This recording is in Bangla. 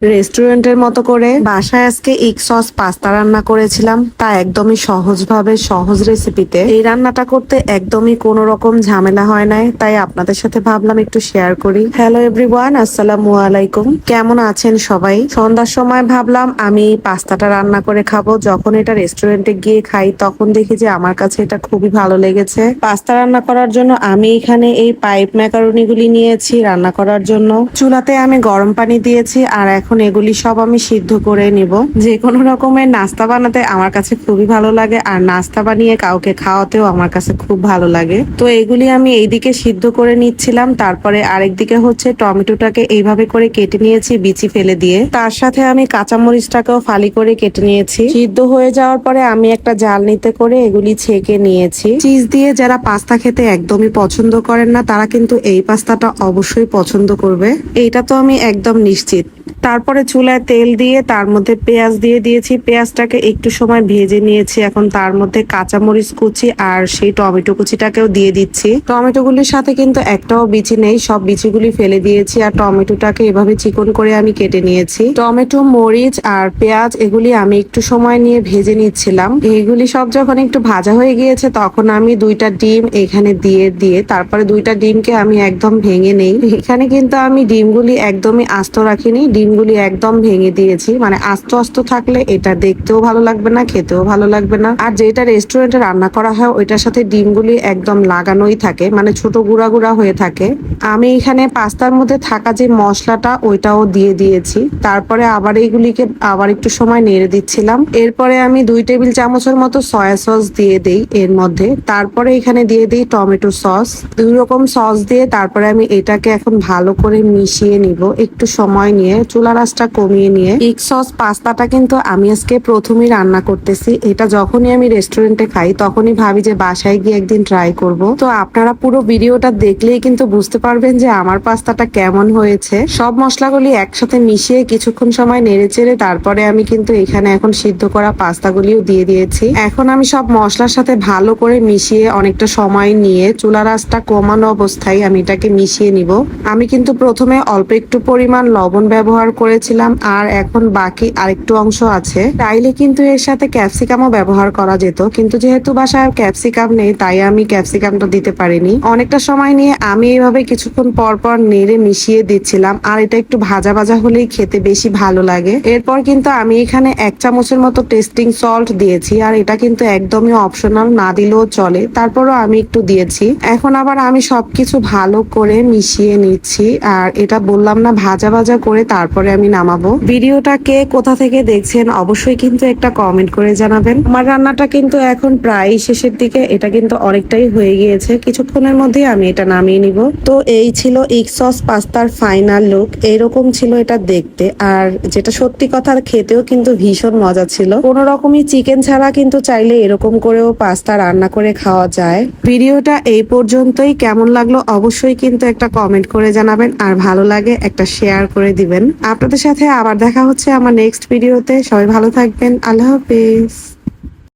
রেস্টুরেন্টের মতো করে বাসায় আজকে এগ সস পাস্তা রান্না করেছিলাম, তা একদমই সহজভাবে সহজ রেসিপিতে। এই রান্নাটা করতে একদমই কোনো রকম ঝামেলা হয় নাই, তাই আপনাদের সাথে ভাবলাম একটু শেয়ার করি। হ্যালো এভরিওয়ান, আসসালামু আলাইকুম। কেমন আছেন সবাই? সন্ধ্যার সময় ভাবলাম আমি পাস্তাটা রান্না করে খাবো। যখন এটা রেস্টুরেন্টে গিয়ে খাই তখন দেখি যে আমার কাছে এটা খুবই ভালো লেগেছে। পাস্তা রান্না করার জন্য আমি এখানে এই পাইপ ম্যাকারনি গুলি নিয়েছি রান্না করার জন্য। চুলাতে আমি গরম পানি দিয়েছি আর এখন এগুলি সব আমি সিদ্ধ করে নিব। যে কোনো রকমের নাস্তা বানাতে আমার কাছে খুবই ভালো লাগে, আর নাস্তা বানিয়ে কাউকে খাওয়াতেও আমার কাছে খুব ভালো লাগে। তো এগুলি আমি এইদিকে সিদ্ধ করে নিচ্ছিলাম, তারপরে আরেকদিকে হচ্ছে টমেটোটাকে এইভাবে করে কেটে নিয়েছি বিচি ফেলে দিয়ে। তার সাথে আমি কাঁচামরিচটাকেও ফালি করে কেটে নিয়েছি। সিদ্ধ হয়ে যাওয়ার পরে আমি একটা জালনিতে করে এগুলি ছেঁকে নিয়েছি। চিজ দিয়ে যারা পাস্তা খেতে একদমই পছন্দ করেন না, তারা কিন্তু এই পাস্তাটা অবশ্যই পছন্দ করবে, এইটা তো আমি একদম নিশ্চিত। তারপরে চুলায় তেল দিয়ে তার মধ্যে পেঁয়াজ দিয়ে দিয়েছি। পেঁয়াজটাকে একটু সময় ভেজে নিয়েছি। এখন তার মধ্যে কাঁচামরিচ কুচি আর সেই টমেটো কুচিটাকেও দিয়ে দিচ্ছি। টমেটোগুলির সাথে কিন্তু একটাও বিচি নেই, সব বিচিগুলি ফেলে দিয়েছি। আর টমেটোটাকে এভাবে চিকন করে আমি কেটে নিয়েছি। টমেটো, মরিচ আর পেঁয়াজ এগুলি আমি একটু সময় নিয়ে ভেজে নিচ্ছিলাম। এইগুলি সব যখন একটু ভাজা হয়ে গিয়েছে তখন আমি দুইটা ডিম এখানে দিয়ে তারপরে দুইটা ডিমকে আমি একদম ভেঙে নেই। এখানে কিন্তু আমি ডিমগুলি একদমই আস্ত রাখিনি, ডিমগুলি একদম ভেঙে দিয়েছি। মানে আস্ত আস্ত থাকলে এটা দেখতেও ভালো লাগবে না, খেতেও ভালো লাগবে না। আর যেটা রেস্টুরেন্টে রান্না করা হয় ওইটার সাথে ডিমগুলি একদম লাগানোই থাকে, মানে ছোট গুঁড়া গুঁড়া হয়ে থাকে। আমি এখানে পাস্তার মধ্যে থাকা যে মশলাটা ওইটাও দিয়ে দিয়েছি। তারপরে আবার এইগুলিকে আবার একটু সময় নেড়ে দিচ্ছিলাম। এরপরে আমি 2 টেবিল চামচের মতো সয়া সস দিয়ে দেই এর মধ্যে। তারপরে এখানে দিয়ে দিই টমেটো সস। 2 রকম সস দিয়ে তারপরে আমি এটাকে এখন ভালো করে মিশিয়ে নিব একটু সময় নিয়ে, চুলার আঁচটা কমিয়ে নিয়ে। এগ সস পাস্তাটা কিন্তু আমি আজকে প্রথমেই রান্না করতেছি। এটা যখনই আমি রেস্টুরেন্টে খাই তখনই ভাবি যে বাসায় গিয়ে একদিন ট্রাই করব। তো আপনারা পুরো ভিডিওটা দেখলেই কিন্তু বুঝতে পারবেন যে আমার পাস্তাটা কেমন হয়েছে। সব মশলাগুলি একসাথে মিশিয়ে কিছুক্ষণ সময় নেড়ে চেড়ে তারপরে আমি কিন্তু এখানে এখন সিদ্ধ করা পাস্তাগুলিও দিয়ে দিয়েছি। এখন আমি সব মশলার সাথে ভালো করে মিশিয়ে অনেকটা সময় নিয়ে চুলার আঁচটা কমানো অবস্থায় আমি এটাকে মিশিয়ে নিব। আমি কিন্তু প্রথমে অল্প একটু পরিমাণ লবণ ব্যবহার করেছিলাম, আর এখন বাকি আরেকটু অংশ আছে। চাইলে কিন্তু এর সাথে ক্যাপসিকামও ব্যবহার করা যেত, কিন্তু যেহেতু বাসায় ক্যাপসিকাম নেই তাই আমি ক্যাপসিকামটা দিতে পারিনি। অনেকটা সময় নিয়ে আমি এইভাবে কিছুক্ষণ পর পর নেড়ে মিশিয়ে দিচ্ছিলাম, আর এটা একটু ভাজা ভাজা হলেই খেতে বেশি ভালো লাগে। এরপর কিন্তু আমি এখানে 1 চামচের মতো টেস্টিং সল্ট দিয়েছি, আর এটা কিন্তু একদমই অপশনাল, না দিলেও চলে, তারপরও আমি একটু দিয়েছি। এখন আবার আমি সবকিছু ভালো করে মিশিয়ে নিচ্ছি, আর এটা বললাম না ভাজা ভাজা করে তারপরে আমি নামাবো। ভিডিওটা কে কোথা থেকে দেখছেন অবশ্যই কিন্তু একটা কমেন্ট করে জানাবেন। আমার রান্নাটা কিন্তু এখন প্রায় শেষের দিকে, এটা কিন্তু অনেকটাই হয়ে গিয়েছে, কিছুক্ষণের মধ্যে আমি এটা নামিয়ে নিব। তো এই ছিল এগ সস পাস্তার ফাইনাল লুক। এরকম ছিল এটা দেখতে, আর যেটা সত্যি কথা খেতেও কিন্তু ভীষণ মজা ছিল। কোনো রকমই চিকেন ছাড়া কিন্তু চাইলে এরকম করেও পাস্তা রান্না করে খাওয়া যায়। ভিডিওটা এই পর্যন্তই। কেমন লাগলো অবশ্যই কিন্তু একটা কমেন্ট করে জানাবেন, আর ভালো লাগে একটা শেয়ার করে দিবেন। আপনাদের সাথে আবার দেখা হচ্ছে আমার নেক্সট ভিডিওতে। সবাই ভালো থাকবেন। আল্লাহ হাফেজ।